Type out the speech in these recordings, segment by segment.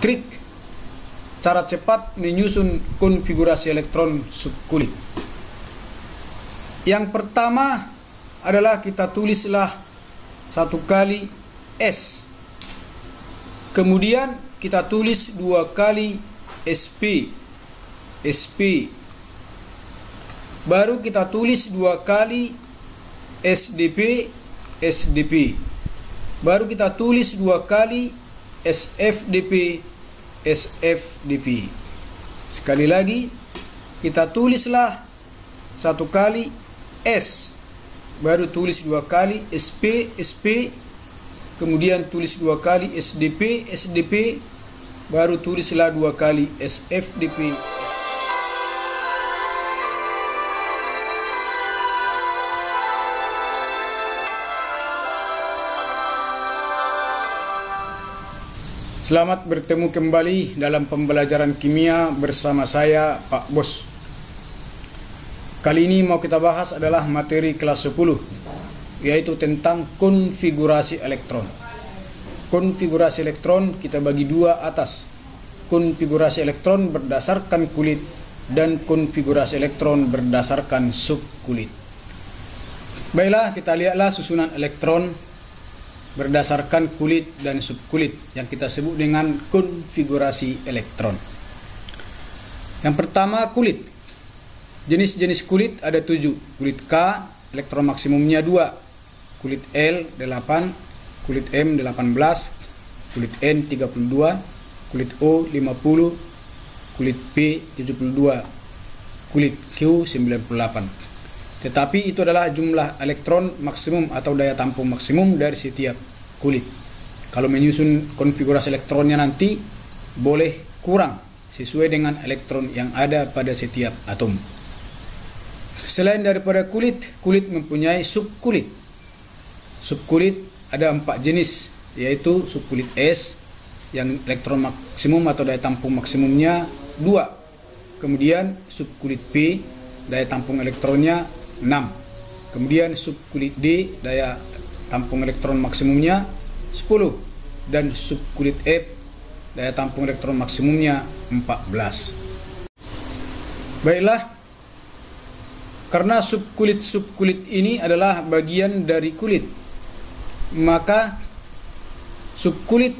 Trik cara cepat menyusun konfigurasi elektron subkulit. Yang pertama adalah kita tulislah 1 kali S. Kemudian kita tulis 2 kali SP. Baru kita tulis 2 kali SDP. Baru kita tulis 2 kali SFDP. Sekali lagi kita tulislah 1 kali S, baru tulis 2 kali SP, kemudian tulis 2 kali SDP, baru tulislah 2 kali SFDP. Selamat bertemu kembali dalam pembelajaran kimia bersama saya, Pak Bos. Kali ini mau kita bahas adalah materi kelas 10, yaitu tentang konfigurasi elektron. Konfigurasi elektron kita bagi 2 atas. Konfigurasi elektron berdasarkan kulit dan konfigurasi elektron berdasarkan subkulit. Baiklah, kita lihatlah susunan elektron berdasarkan kulit dan subkulit yang kita sebut dengan konfigurasi elektron. Yang pertama, kulit. Jenis-jenis kulit ada 7. Kulit K, elektron maksimumnya 2. Kulit L 8, kulit M 18, kulit N 32, kulit O 50, kulit P 72, kulit Q 98. Tetapi itu adalah jumlah elektron maksimum atau daya tampung maksimum dari setiap kulit. Kalau menyusun konfigurasi elektronnya nanti boleh kurang sesuai dengan elektron yang ada pada setiap atom. Selain daripada kulit, kulit mempunyai subkulit. Subkulit ada 4 jenis, yaitu subkulit S yang elektron maksimum atau daya tampung maksimumnya 2. Kemudian subkulit P, daya tampung elektronnya 6. Kemudian subkulit D, daya tampung elektron maksimumnya 10. Dan subkulit F, daya tampung elektron maksimumnya 14. Baiklah, karena subkulit ini adalah bagian dari kulit, maka subkulit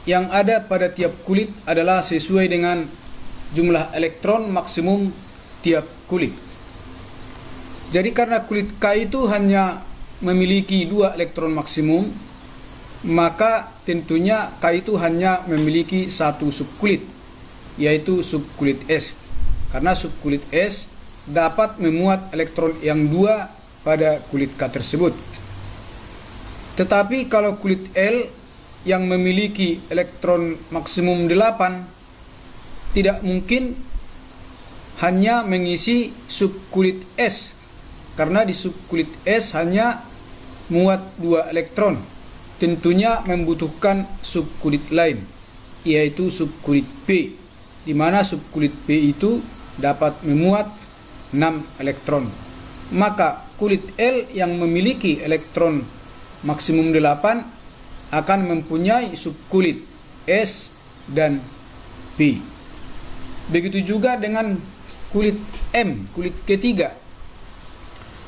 yang ada pada tiap kulit adalah sesuai dengan jumlah elektron maksimum tiap kulit. Jadi karena kulit K itu hanya memiliki 2 elektron maksimum, maka tentunya K itu hanya memiliki 1 subkulit, yaitu subkulit S. Karena subkulit S dapat memuat elektron yang 2 pada kulit K tersebut. Tetapi kalau kulit L yang memiliki elektron maksimum 8 tidak mungkin hanya mengisi subkulit S, karena di subkulit S hanya muat 2 elektron. Tentunya membutuhkan subkulit lain, yaitu subkulit P, di mana subkulit P itu dapat memuat 6 elektron. Maka kulit L yang memiliki elektron maksimum 8 akan mempunyai subkulit S dan P. Begitu juga dengan kulit M, kulit ketiga,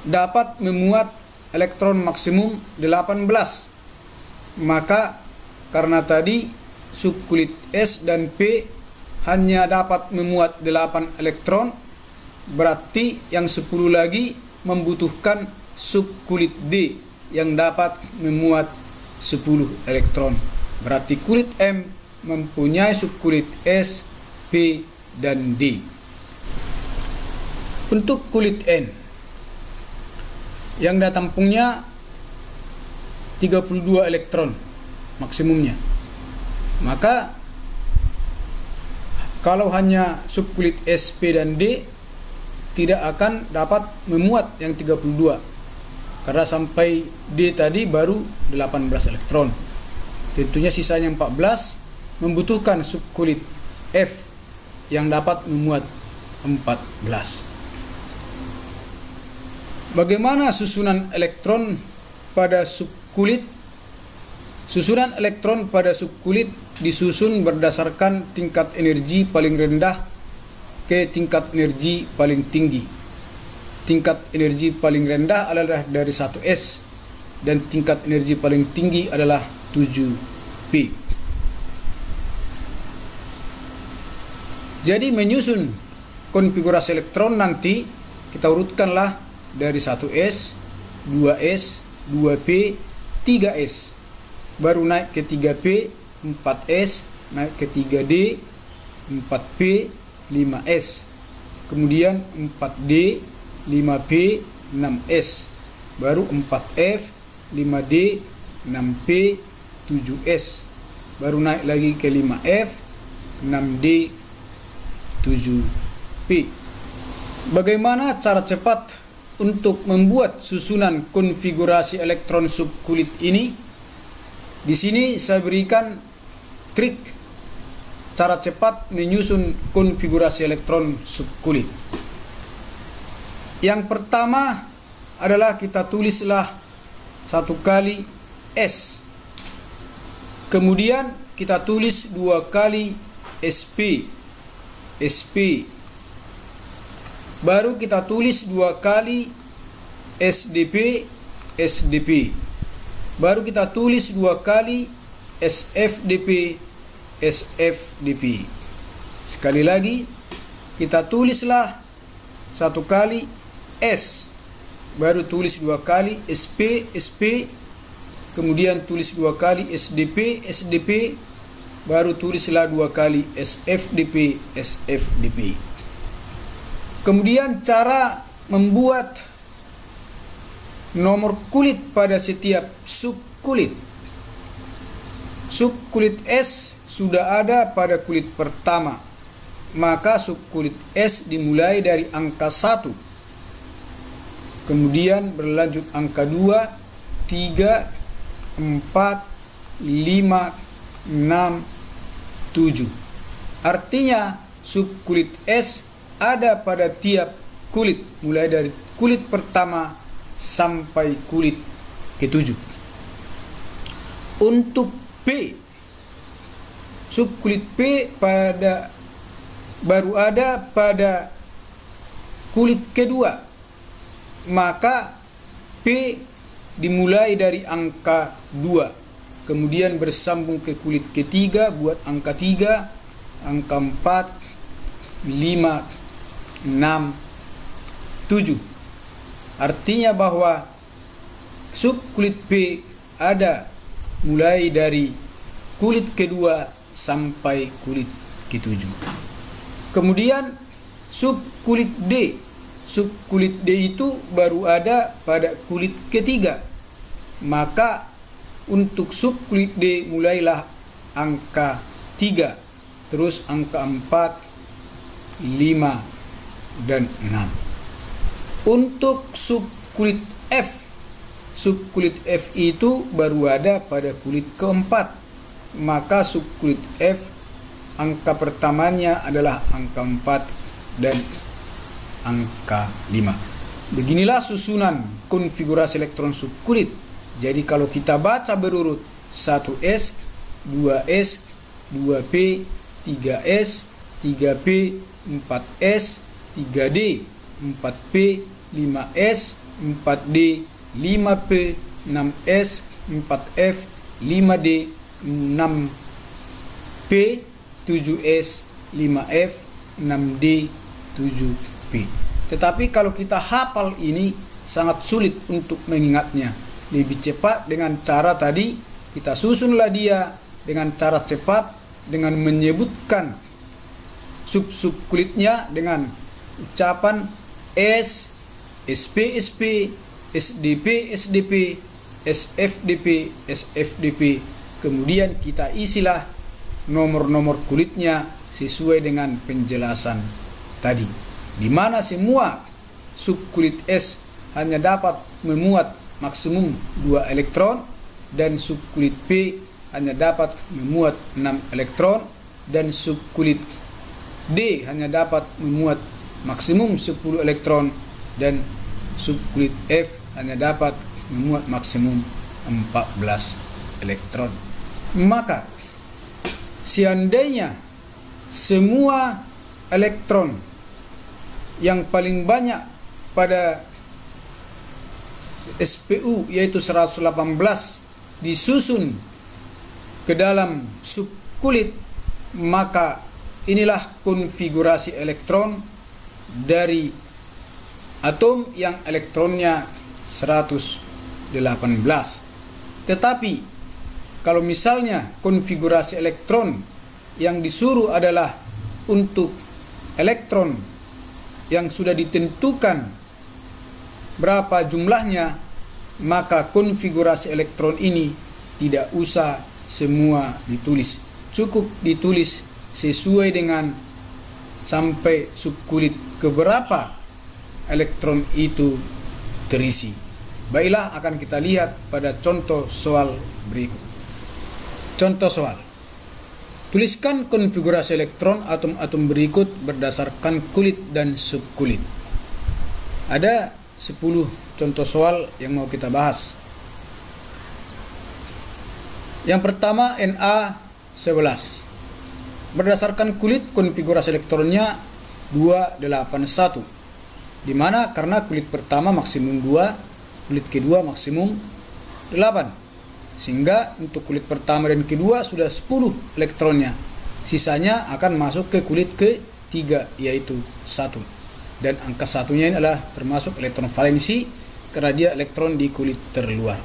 dapat memuat elektron maksimum 18. Maka karena tadi subkulit S dan P hanya dapat memuat 8 elektron, berarti yang 10 lagi membutuhkan subkulit D yang dapat memuat 10 elektron. Berarti kulit M mempunyai subkulit S, P, dan D. Untuk kulit N, yang daya tampungnya 32 elektron maksimumnya, maka kalau hanya subkulit S, P, dan D tidak akan dapat memuat yang 32, karena sampai D tadi baru 18 elektron. Tentunya sisanya 14 membutuhkan subkulit F yang dapat memuat 14. Bagaimana susunan elektron pada subkulit? Susunan elektron pada subkulit disusun berdasarkan tingkat energi paling rendah ke tingkat energi paling tinggi. Tingkat energi paling rendah adalah dari 1S dan tingkat energi paling tinggi adalah 7P. Jadi menyusun konfigurasi elektron nanti kita urutkanlah dari 1S, 2S, 2P, 3S. Baru naik ke 3P, 4S, naik ke 3D, 4P, 5S. Kemudian 4D, 5P, 6S. Baru 4F, 5D, 6P, 7S. Baru naik lagi ke 5F, 6D, 7P. Bagaimana cara cepat untuk membuat susunan konfigurasi elektron subkulit ini? Di sini saya berikan trik cara cepat menyusun konfigurasi elektron subkulit. Yang pertama adalah kita tulislah 1 kali S. Kemudian kita tulis 2 kali SP. Baru kita tulis 2 kali SDP. Baru kita tulis 2 kali SFDP. Sekali lagi kita tulislah 1 kali S. Baru tulis 2 kali SP. Kemudian tulis 2 kali SDP. Baru tulislah 2 kali SFDP. Kemudian cara membuat nomor kulit pada setiap subkulit. Subkulit S sudah ada pada kulit pertama, maka subkulit S dimulai dari angka 1. Kemudian berlanjut angka 2, 3, 4, 5, 6, 7. Artinya subkulit S ada pada tiap kulit, mulai dari kulit pertama sampai kulit ke-7. Untuk P, subkulit P baru ada pada kulit kedua, maka P dimulai dari angka 2. Kemudian bersambung ke kulit ketiga buat angka 3, angka 4, 5, 6, 7. Artinya bahwa subkulit P ada mulai dari kulit kedua sampai kulit ke-7. Kemudian subkulit D. Subkulit D itu baru ada pada kulit ketiga. Maka untuk subkulit D mulailah angka 3, terus angka 4, 5, dan 6. Untuk subkulit F, subkulit F itu baru ada pada kulit keempat, maka subkulit F angka pertamanya adalah angka 4 dan angka 5. Beginilah susunan konfigurasi elektron subkulit. Jadi kalau kita baca berurut 1S, 2S, 2P, 3S, 3P, 4S, 3D, 4P, 5S, 4D, 5P, 6S, 4F, 5D, 6P, 7S, 5F, 6D, 7P. Tetapi kalau kita hafal ini sangat sulit untuk mengingatnya. Lebih cepat dengan cara tadi, kita susunlah dia dengan cara cepat dengan menyebutkan sub-subkulitnya dengan ucapan S, SP, SDP, SFDP. Kemudian kita isilah nomor-nomor kulitnya sesuai dengan penjelasan tadi, di mana semua subkulit S hanya dapat memuat maksimum 2 elektron dan subkulit P hanya dapat memuat 6 elektron dan subkulit D hanya dapat memuat maksimum 10 elektron dan subkulit F hanya dapat memuat maksimum 14 elektron. Maka seandainya semua elektron yang paling banyak pada SPU yaitu 118 disusun ke dalam subkulit, maka inilah konfigurasi elektron dari atom yang elektronnya 118. Tetapi kalau misalnya konfigurasi elektron yang disuruh adalah untuk elektron yang sudah ditentukan berapa jumlahnya, maka konfigurasi elektron ini tidak usah semua ditulis. Cukup ditulis sesuai dengan sampai subkulit keberapa elektron itu terisi. Baiklah, akan kita lihat pada contoh soal berikut. Contoh soal. Tuliskan konfigurasi elektron atom-atom berikut berdasarkan kulit dan subkulit. Ada 10 contoh soal yang mau kita bahas. Yang pertama, Na11. Berdasarkan kulit, konfigurasi elektronnya 281. Di mana karena kulit pertama maksimum 2, kulit kedua maksimum 8. Sehingga untuk kulit pertama dan kedua sudah 10 elektronnya. Sisanya akan masuk ke kulit ketiga yaitu 1. Dan angka satunya ini adalah termasuk elektron valensi karena dia elektron di kulit terluar.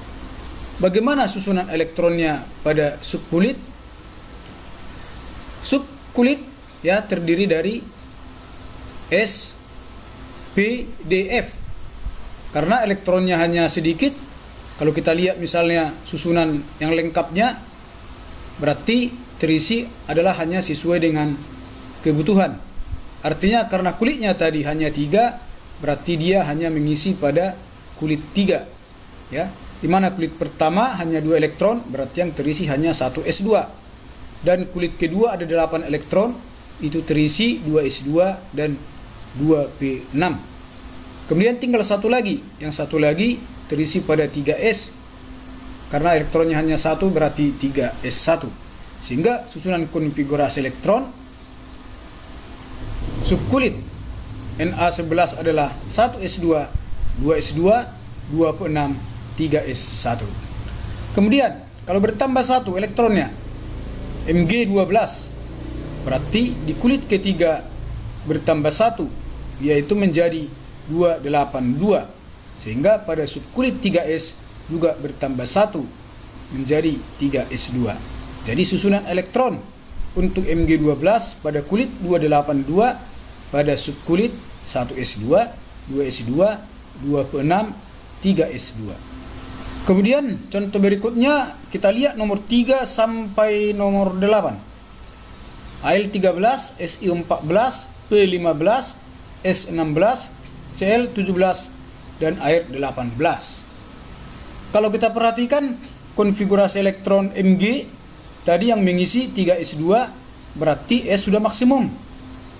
Bagaimana susunan elektronnya pada subkulit? Subkulit ya terdiri dari S, P, D, F. Karena elektronnya hanya sedikit, kalau kita lihat misalnya susunan yang lengkapnya, berarti terisi adalah hanya sesuai dengan kebutuhan. Artinya karena kulitnya tadi hanya 3, berarti dia hanya mengisi pada kulit 3. Ya, di mana kulit pertama hanya 2 elektron, berarti yang terisi hanya 1 S2. Dan kulit kedua ada 8 elektron, itu terisi 2 S2 dan 2 P6. Kemudian tinggal satu lagi, yang satu lagi terisi pada 3S. Karena elektronnya hanya 1, berarti 3S1. Sehingga susunan konfigurasi elektron subkulit Na11 adalah 1S2, 2S2, 2P6, 3S1. Kemudian kalau bertambah 1 elektronnya Mg12, berarti di kulit ketiga bertambah 1, yaitu menjadi 282. Sehingga pada subkulit 3S juga bertambah 1 menjadi 3S2. Jadi susunan elektron untuk Mg12 pada kulit 282, pada subkulit 1S2, 2S2, 2P6, 3S2. Kemudian contoh berikutnya kita lihat nomor 3 sampai nomor 8. Al13, Si14, P15, S16, Cl17 dan air 18. Kalau kita perhatikan konfigurasi elektron Mg tadi yang mengisi 3S2, berarti S sudah maksimum.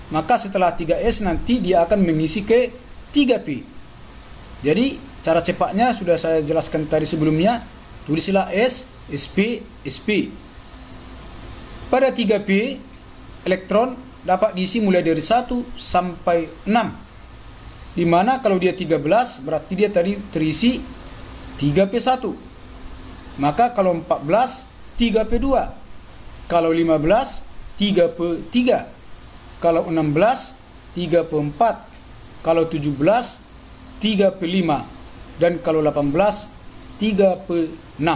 Maka setelah 3S nanti dia akan mengisi ke 3P. Jadi cara cepatnya sudah saya jelaskan tadi sebelumnya. Tulislah S, SP, SP. Pada 3P elektron dapat diisi mulai dari 1 sampai 6. Di mana kalau dia 13 berarti dia tadi terisi 3P1. Maka kalau 14 3P2. Kalau 15 3P3. Kalau 16 3P4. Kalau 17 3P5. Dan kalau 18 3P6.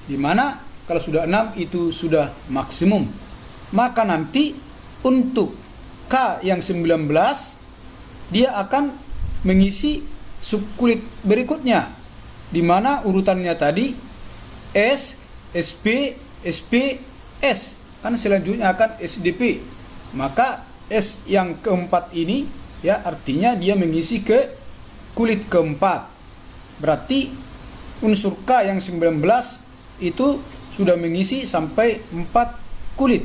Di mana kalau sudah 6 itu sudah maksimum. Maka nanti untuk K yang 19 dia akan mengisi subkulit berikutnya, di mana urutannya tadi S, SP, SP, S. Kan selanjutnya akan SDP. Maka S yang keempat ini ya artinya dia mengisi ke kulit keempat. Berarti unsur K yang 19 itu sudah mengisi sampai 4 kulit.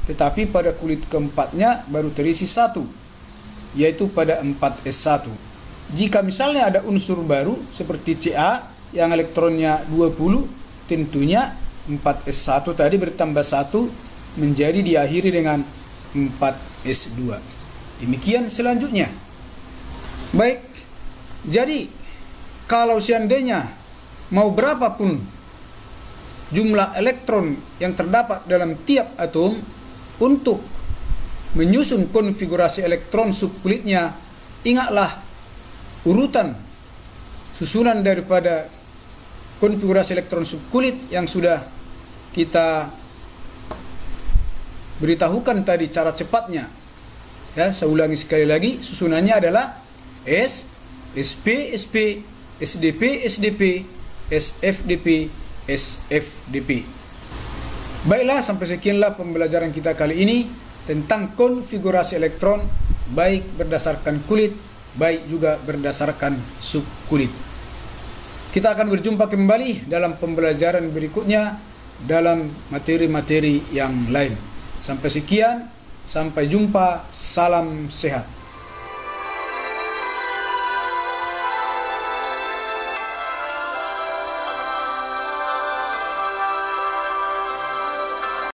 Tetapi pada kulit keempatnya baru terisi 1, yaitu pada 4S1. Jika misalnya ada unsur baru seperti Ca yang elektronnya 20, tentunya 4S1 tadi bertambah 1 menjadi diakhiri dengan 4S2. Demikian selanjutnya. Baik, jadi kalau seandainya mau berapapun jumlah elektron yang terdapat dalam tiap atom, untuk menyusun konfigurasi elektron subkulitnya, ingatlah urutan susunan daripada konfigurasi elektron subkulit yang sudah kita beritahukan tadi cara cepatnya. Ya, saya ulangi sekali lagi, susunannya adalah S, SP, SP, SDP, SDP, SFDP, SFDP. Baiklah, sampai sekianlah pembelajaran kita kali ini tentang konfigurasi elektron, baik berdasarkan kulit, baik juga berdasarkan subkulit. Kita akan berjumpa kembali dalam pembelajaran berikutnya dalam materi-materi yang lain. Sampai sekian, sampai jumpa, salam sehat.